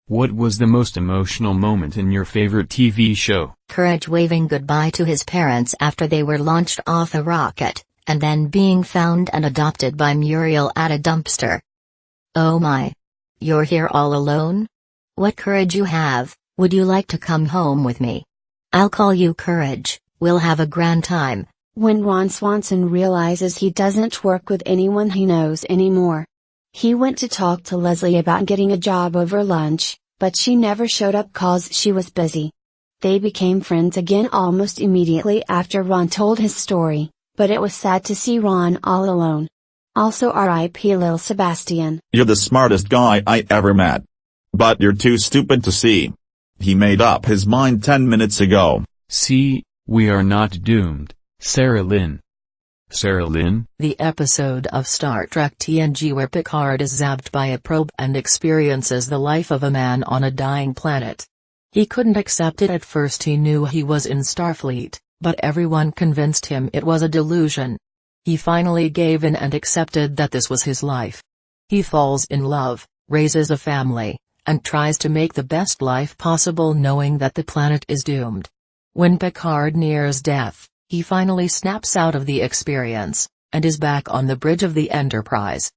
What was the most emotional moment in your favorite TV show? Courage waving goodbye to his parents after they were launched off a rocket, and then being found and adopted by Muriel at a dumpster. Oh my. You're here all alone? What courage you have. Would you like to come home with me? I'll call you Courage, we'll have a grand time. When Ron Swanson realizes he doesn't work with anyone he knows anymore. He went to talk to Leslie about getting a job over lunch, but she never showed up cause she was busy. They became friends again almost immediately after Ron told his story, but it was sad to see Ron all alone. Also R.I.P. Lil Sebastian. You're the smartest guy I ever met. But you're too stupid to see. He made up his mind 10 minutes ago. See, we are not doomed, Sarah Lynn. Sarah Lynn? The episode of Star Trek TNG where Picard is zapped by a probe and experiences the life of a man on a dying planet. He couldn't accept it at first. He knew he was in Starfleet, but everyone convinced him it was a delusion. He finally gave in and accepted that this was his life. He falls in love, raises a family, and tries to make the best life possible knowing that the planet is doomed. When Picard nears death, he finally snaps out of the experience, and is back on the bridge of the Enterprise.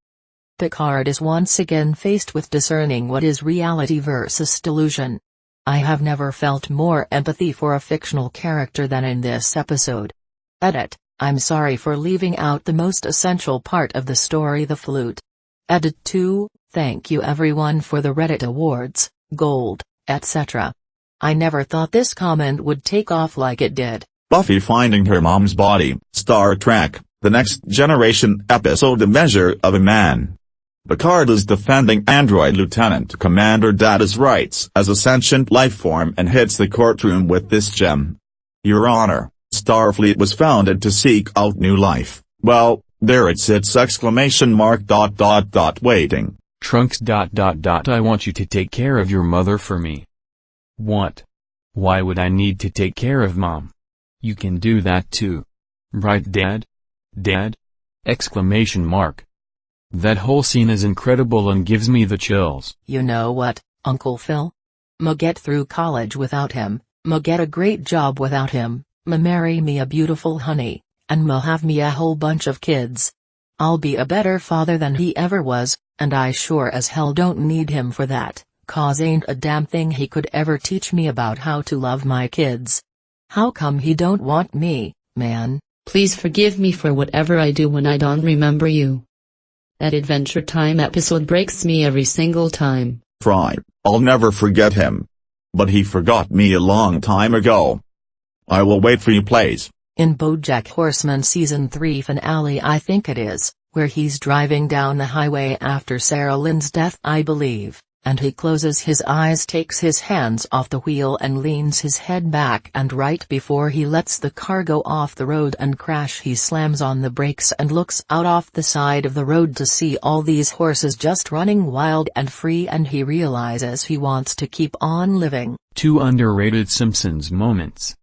Picard is once again faced with discerning what is reality versus delusion. I have never felt more empathy for a fictional character than in this episode. Edit: I'm sorry for leaving out the most essential part of the story, the flute. Edit 2, thank you everyone for the Reddit awards, gold, etc. I never thought this comment would take off like it did. Buffy finding her mom's body, Star Trek, The Next Generation episode The Measure of a Man. Picard is defending android Lieutenant Commander Data's rights as a sentient lifeform and hits the courtroom with this gem. Your Honor, Starfleet was founded to seek out new life. Well, there it sits! ! Waiting. Trunks. I want you to take care of your mother for me. What? Why would I need to take care of Mom? You can do that too. Right, Dad? Dad? ! That whole scene is incredible and gives me the chills. You know what, Uncle Phil? Ma get through college without him, ma get a great job without him, ma marry me a beautiful honey, and ma have me a whole bunch of kids. I'll be a better father than he ever was, and I sure as hell don't need him for that, cause ain't a damn thing he could ever teach me about how to love my kids. How come he don't want me, man? Please forgive me for whatever I do when I don't remember you. That Adventure Time episode breaks me every single time. Fry, I'll never forget him. But he forgot me a long time ago. I will wait for you, please. In BoJack Horseman Season 3 finale, I think it is, where he's driving down the highway after Sarah Lynn's death, I believe, and he closes his eyes, takes his hands off the wheel and leans his head back, and right before he lets the car go off the road and crash, he slams on the brakes and looks out off the side of the road to see all these horses just running wild and free, and he realizes he wants to keep on living. 2 underrated Simpsons moments.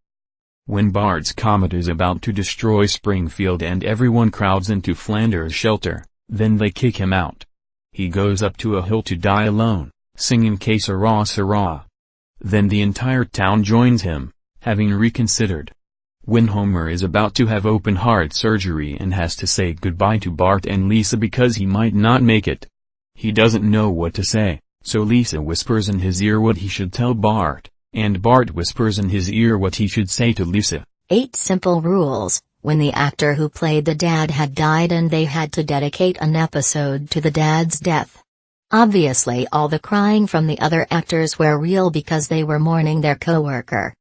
When Bart's comet is about to destroy Springfield and everyone crowds into Flanders' shelter, then they kick him out. He goes up to a hill to die alone, singing Que Sera Sera. Then the entire town joins him, having reconsidered. When Homer is about to have open heart surgery and has to say goodbye to Bart and Lisa because he might not make it. He doesn't know what to say, so Lisa whispers in his ear what he should tell Bart, and Bart whispers in his ear what he should say to Lisa. 8 simple rules. When the actor who played the dad had died and they had to dedicate an episode to the dad's death. Obviously all the crying from the other actors were real because they were mourning their coworker.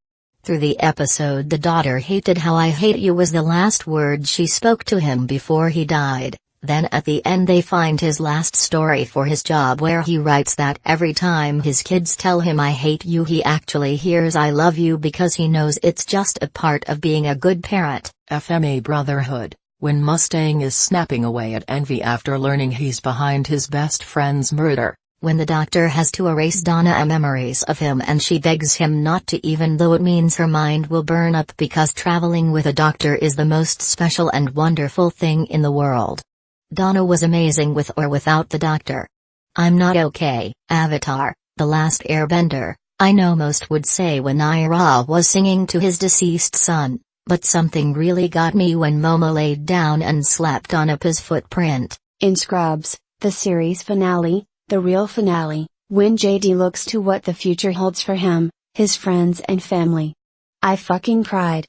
Through the episode, the daughter hated how "I hate you" was the last word she spoke to him before he died. Then at the end they find his last story for his job where he writes that every time his kids tell him "I hate you" he actually hears "I love you" because he knows it's just a part of being a good parent. FMA Brotherhood, when Mustang is snapping away at Envy after learning he's behind his best friend's murder. When the doctor has to erase Donna memories of him and she begs him not to, even though it means her mind will burn up, because traveling with a doctor is the most special and wonderful thing in the world. Donna was amazing with or without the doctor. I'm not okay, Avatar. The Last Airbender, I know most would say when Ira was singing to his deceased son, but something really got me when Momo laid down and slept on Appa's footprint. In Scrubs, the series finale, the real finale, when JD looks to what the future holds for him, his friends and family. I fucking cried.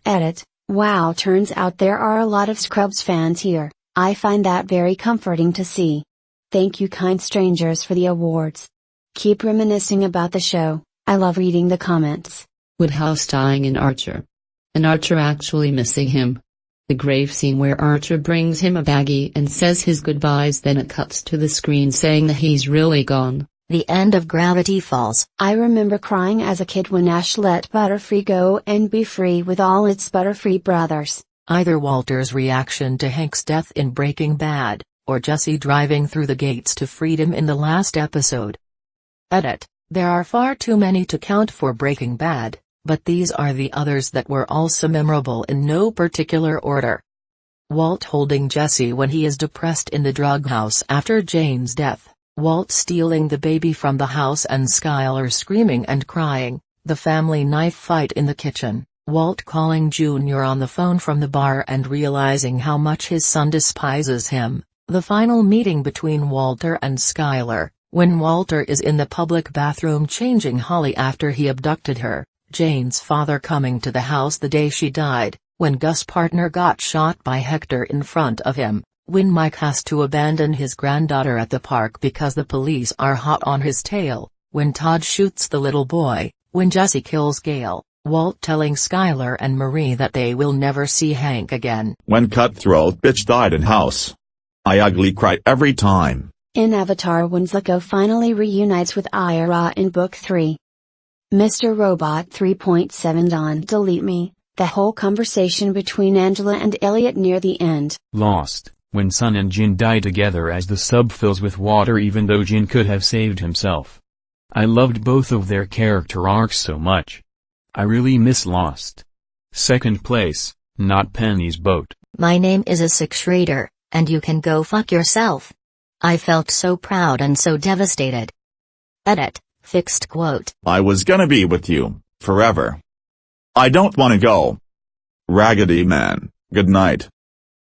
Edit, wow, turns out there are a lot of Scrubs fans here. I find that very comforting to see. Thank you kind strangers for the awards. Keep reminiscing about the show, I love reading the comments. Woodhouse dying in Archer. And Archer actually missing him. The grave scene where Archer brings him a baggie and says his goodbyes, then it cuts to the screen saying that he's really gone. The end of Gravity Falls. I remember crying as a kid when Ash let Butterfree go and be free with all its Butterfree brothers. Either Walter's reaction to Hank's death in Breaking Bad, or Jesse driving through the gates to freedom in the last episode. Edit, there are far too many to count for Breaking Bad, but these are the others that were also memorable in no particular order. Walt holding Jesse when he is depressed in the drug house after Jane's death. Walt stealing the baby from the house and Skyler screaming and crying, the family knife fight in the kitchen, Walt calling Junior on the phone from the bar and realizing how much his son despises him, the final meeting between Walter and Skyler, when Walter is in the public bathroom changing Holly after he abducted her, Jane's father coming to the house the day she died, when Gus' partner got shot by Hector in front of him, when Mike has to abandon his granddaughter at the park because the police are hot on his tail, when Todd shoots the little boy, when Jesse kills Gale, Walt telling Skyler and Marie that they will never see Hank again. When Cutthroat Bitch died in House. I ugly cried every time. In Avatar when Zuko finally reunites with Ira in Book 3. Mr. Robot 3.7 Don't delete me, the whole conversation between Angela and Elliot near the end. Lost, when Sun and Jin die together as the sub fills with water even though Jin could have saved himself. I loved both of their character arcs so much. I really miss Lost. Second place, Not Penny's Boat. My name is Isaac Schrader, and you can go fuck yourself. I felt so proud and so devastated. Edit, fixed quote. I was gonna be with you, forever. I don't wanna go. Raggedy Man, good night.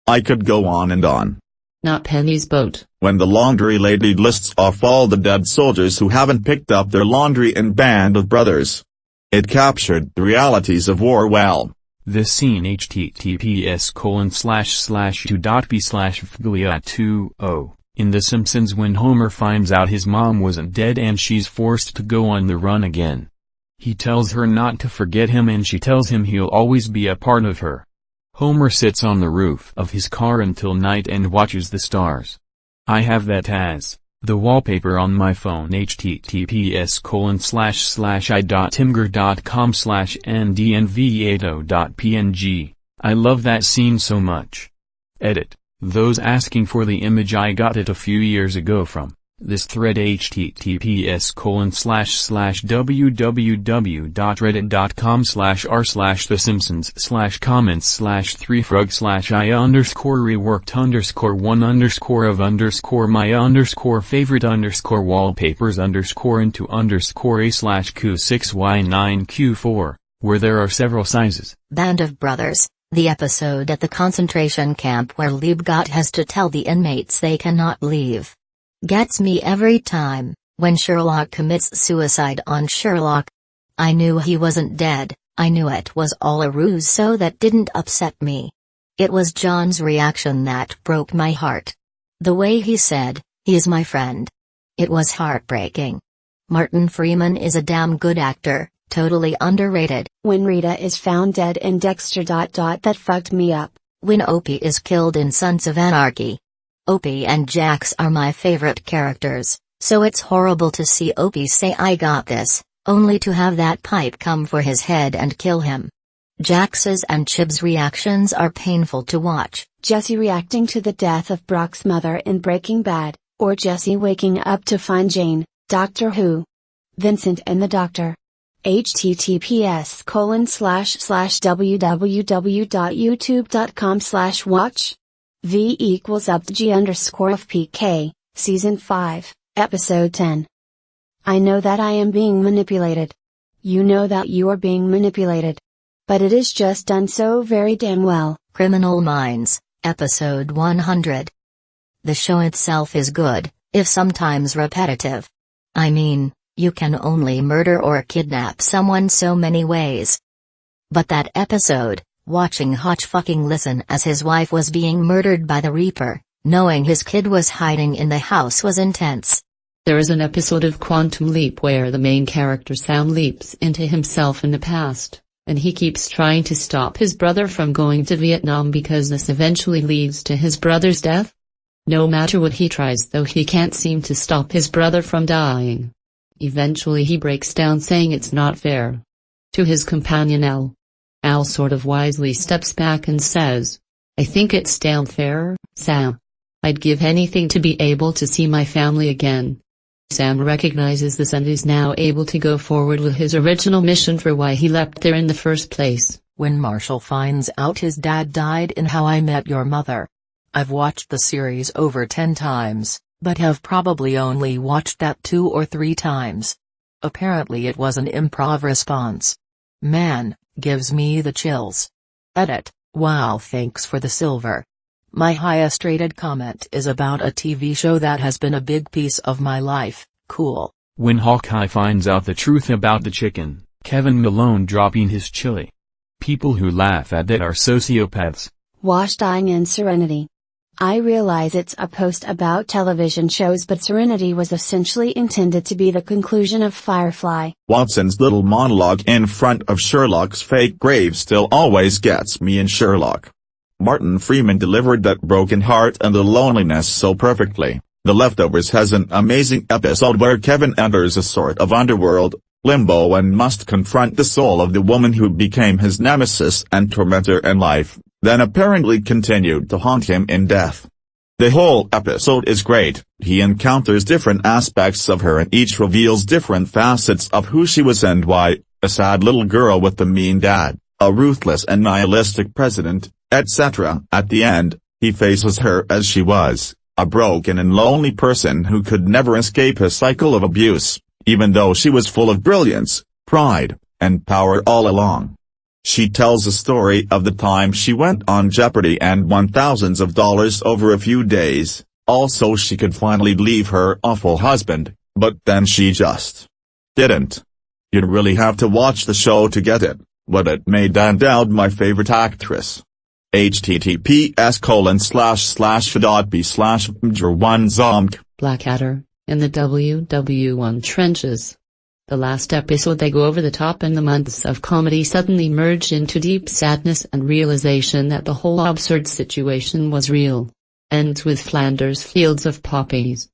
I could go on and on. Not Penny's Boat. When the laundry lady lists off all the dead soldiers who haven't picked up their laundry in Band of Brothers. It captured the realities of war well. This scene https://2.b/fglia20 in The Simpsons when Homer finds out his mom wasn't dead and she's forced to go on the run again. He tells her not to forget him and she tells him he'll always be a part of her. Homer sits on the roof of his car until night and watches the stars. I have that as the wallpaper on my phone https://i.timgur.com/ndnv8o.png. I love that scene so much. Edit. Those asking for the image, I got it a few years ago from this thread https://www.reddit.com/r/the simpsons/comments/3frog/I_core_1_my_favorite_q6y9q4, where there are several sizes. Band of Brothers, the episode at the concentration camp where Liebgott has to tell the inmates they cannot leave. Gets me every time, when Sherlock commits suicide on Sherlock. I knew he wasn't dead, I knew it was all a ruse, so that didn't upset me. It was John's reaction that broke my heart. The way he said, "He's my friend." It was heartbreaking. Martin Freeman is a damn good actor, totally underrated. When Rita is found dead in Dexter. That fucked me up. When Opie is killed in Sons of Anarchy. Opie and Jax are my favorite characters, so it's horrible to see Opie say "I got this," only to have that pipe come for his head and kill him. Jax's and Chib's reactions are painful to watch. Jesse reacting to the death of Brock's mother in Breaking Bad, or Jesse waking up to find Jane, Doctor Who. Vincent and the Doctor. https://www.youtube.com/watch v=UpG_FPK, Season 5, Episode 10. I know that I am being manipulated. You know that you are being manipulated. But it is just done so very damn well. Criminal Minds, Episode 100. The show itself is good, if sometimes repetitive. I mean, you can only murder or kidnap someone so many ways. But that episode, watching Hotch fucking listen as his wife was being murdered by the Reaper, knowing his kid was hiding in the house, was intense. There is an episode of Quantum Leap where the main character Sam leaps into himself in the past, and he keeps trying to stop his brother from going to Vietnam because this eventually leads to his brother's death. No matter what he tries though, he can't seem to stop his brother from dying. Eventually he breaks down saying it's not fair. To his companion Al. Al sort of wisely steps back and says, "I think it's damn fair, Sam. I'd give anything to be able to see my family again." Sam recognizes this and is now able to go forward with his original mission for why he leapt there in the first place. When Marshall finds out his dad died in How I Met Your Mother. I've watched the series over 10 times, but have probably only watched that 2 or 3 times. Apparently it was an improv response. Man, gives me the chills. Edit, wow, thanks for the silver. My highest rated comment is about a TV show that has been a big piece of my life. Cool. When Hawkeye finds out the truth about the chicken, Kevin Malone dropping his chili. People who laugh at that are sociopaths. Wash dying in Serenity. I realize it's a post about television shows, but Serenity was essentially intended to be the conclusion of Firefly. Watson's little monologue in front of Sherlock's fake grave still always gets me in Sherlock. Martin Freeman delivered that broken heart and the loneliness so perfectly. The Leftovers has an amazing episode where Kevin enters a sort of underworld, limbo, and must confront the soul of the woman who became his nemesis and tormentor in life, then apparently continued to haunt him in death. The whole episode is great. He encounters different aspects of her and each reveals different facets of who she was and why: a sad little girl with a mean dad, a ruthless and nihilistic president, etc. At the end, he faces her as she was, a broken and lonely person who could never escape a cycle of abuse, even though she was full of brilliance, pride, and power all along. She tells a story of the time she went on Jeopardy and won thousands of dollars over a few days, also she could finally leave her awful husband, but then she just didn't. You'd really have to watch the show to get it, but it made Ann Dowd my favorite actress. https://f.b/mjr1zomk. Blackadder, in the WW1 trenches. The last episode they go over the top and the months of comedy suddenly merge into deep sadness and realization that the whole absurd situation was real. Ends with Flanders Fields of Poppies.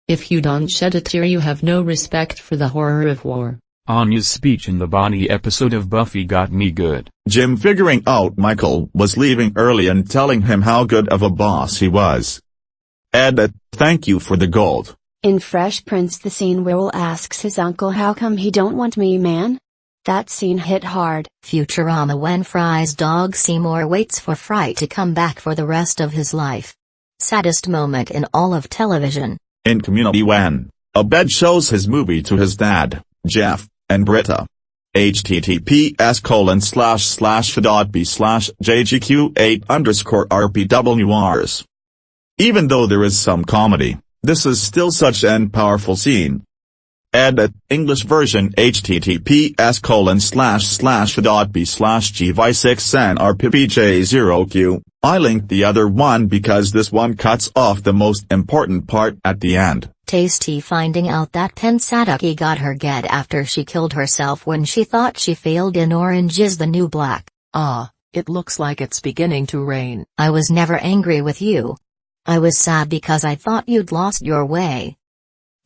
If you don't shed a tear, you have no respect for the horror of war. Anya's speech in the Body episode of Buffy got me good. Jim figuring out Michael was leaving early and telling him how good of a boss he was. Edit, thank you for the gold. In Fresh Prince, the scene where Will asks his uncle how come he don't want me, man? That scene hit hard. Futurama, when Fry's dog Seymour waits for Fry to come back for the rest of his life. Saddest moment in all of television. In Community, when Abed shows his movie to his dad, Jeff, and Britta. https://f.b/jgq8_rpwrs. Even though there is some comedy, this is still such an powerful scene. Edit, English version https://f.b/gv6nrppj0q. I linked the other one because this one cuts off the most important part at the end. Tasty finding out that Pensadaki got her get after she killed herself when she thought she failed in Orange is the New Black. Ah, it looks like it's beginning to rain. I was never angry with you. I was sad because I thought you'd lost your way.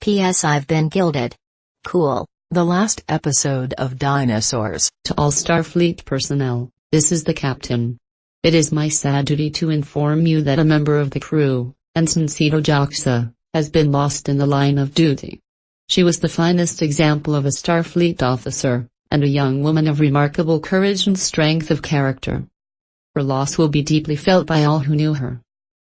P.S. I've been gilded. Cool. The last episode of Dinosaurs. To all Starfleet personnel, this is the captain. It is my sad duty to inform you that a member of the crew, Ensign Sito Jaxa, has been lost in the line of duty. She was the finest example of a Starfleet officer, and a young woman of remarkable courage and strength of character. Her loss will be deeply felt by all who knew her.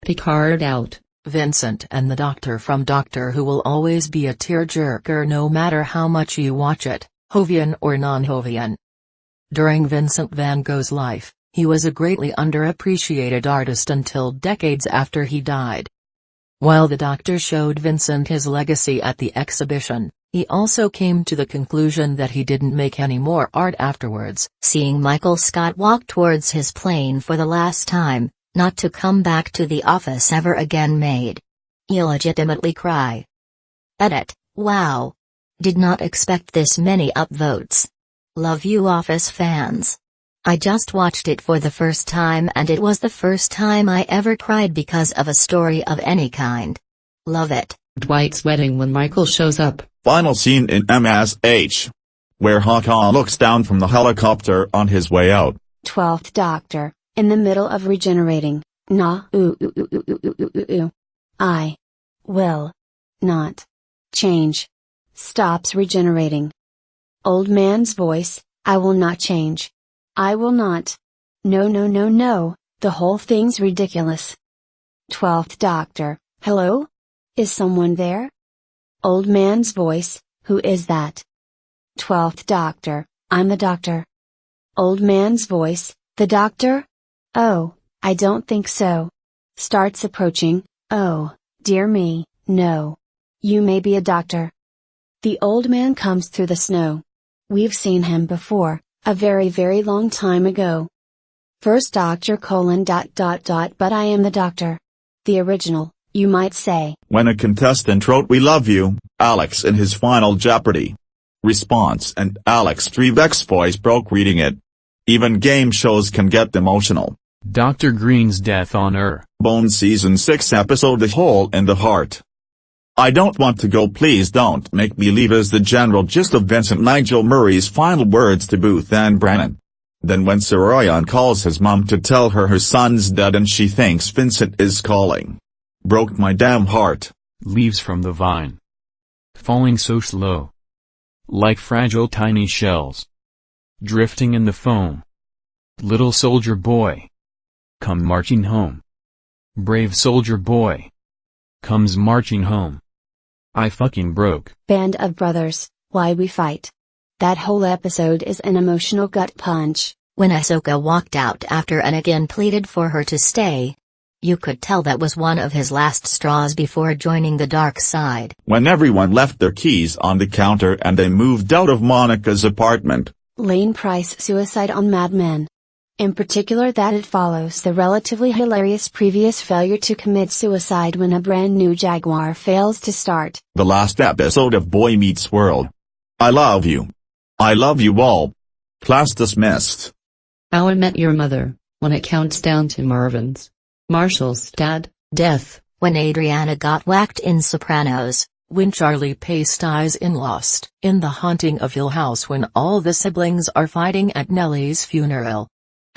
Picard out. Vincent and the Doctor from Doctor Who will always be a tearjerker no matter how much you watch it, Hovian or non-Hovian. During Vincent van Gogh's life, he was a greatly underappreciated artist until decades after he died. While the Doctor showed Vincent his legacy at the exhibition, he also came to the conclusion that he didn't make any more art afterwards. Seeing Michael Scott walk towards his plane for the last time, not to come back to the office ever again made illegitimately cry. Edit, wow. Did not expect this many upvotes. Love you Office fans. I just watched it for the first time and it was the first time I ever cried because of a story of any kind. Love it. Dwight's wedding when Michael shows up. Final scene in MSH, where Hawkeye looks down from the helicopter on his way out. 12th Doctor, in the middle of regenerating. I will not change. Stops regenerating. Old man's voice, I will not change. I will not. No, no, no, no, the whole thing's ridiculous. 12th Doctor, hello? Is someone there? Old man's voice, who is that? 12th Doctor, I'm the Doctor. Old man's voice, the Doctor? Oh, I don't think so. Starts approaching, oh, dear me, no. You may be a doctor. The old man comes through the snow. We've seen him before, a very very long time ago. First Doctor : but I am the Doctor. The original, you might say. When a contestant wrote "We love you, Alex" in his final Jeopardy! Response and Alex Trebek's voice broke reading it. Even game shows can get emotional. Dr. Green's death on Bone Season 6 episode The Hole in the Heart. I don't want to go, please don't make me leave is the general gist of Vincent Nigel Murray's final words to Booth and Brennan. Then when Saroyan calls his mom to tell her son's dead and she thinks Vincent is calling. Broke my damn heart. Leaves from the vine. Falling so slow. Like fragile tiny shells. Drifting in the foam. Little soldier boy. Come marching home. Brave soldier boy. Comes marching home. I fucking broke. Band of Brothers, Why We Fight. That whole episode is an emotional gut punch. When Ahsoka walked out after Anakin pleaded for her to stay, you could tell that was one of his last straws before joining the dark side. When everyone left their keys on the counter and they moved out of Monica's apartment. Lane Price suicide on Mad Men. In particular that it follows the relatively hilarious previous failure to commit suicide when a brand new Jaguar fails to start. The last episode of Boy Meets World. I love you. I love you all. Class dismissed. How I Met Your Mother, when it counts down to Marvin's. Marshall's dad, death. When Adriana got whacked in Sopranos. When Charlie Pace dies in Lost. In The Haunting of Hill House when all the siblings are fighting at Nellie's funeral.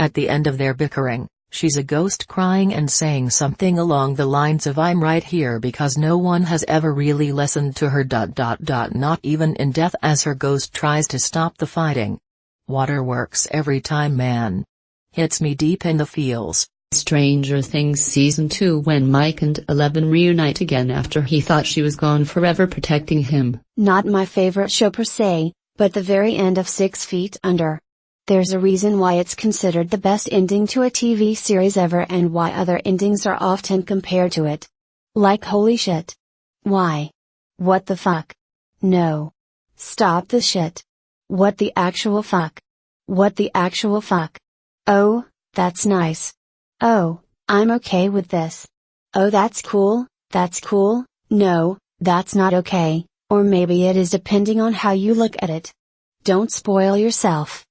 At the end of their bickering, she's a ghost crying and saying something along the lines of "I'm right here" because no one has ever really listened to her. Not even in death as her ghost tries to stop the fighting. Waterworks every time, man. Hits me deep in the feels. Stranger Things Season 2 when Mike and Eleven reunite again after he thought she was gone forever protecting him. Not my favorite show per se, but the very end of 6 Feet Under. There's a reason why it's considered the best ending to a TV series ever and why other endings are often compared to it. Like holy shit. Why? What the fuck? No. Stop the shit. What the actual fuck? What the actual fuck? Oh, that's nice. Oh, I'm okay with this. Oh, that's cool, no, that's not okay, or maybe it is depending on how you look at it. Don't spoil yourself.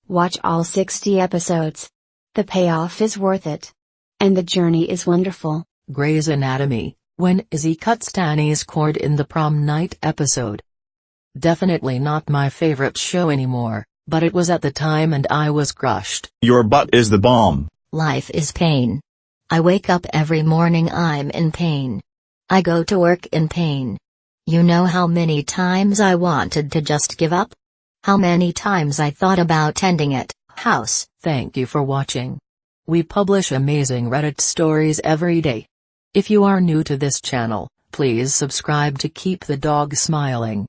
Watch all 60 episodes. The payoff is worth it. And the journey is wonderful. Grey's Anatomy, when Izzy cuts Danny's cord in the prom night episode. Definitely not my favorite show anymore, but it was at the time and I was crushed. Your butt is the bomb. Life is pain. I wake up every morning, I'm in pain. I go to work in pain. You know how many times I wanted to just give up? How many times I thought about ending it. House. Thank you for watching. We publish amazing Reddit stories every day. If you are new to this channel, please subscribe to keep the dog smiling.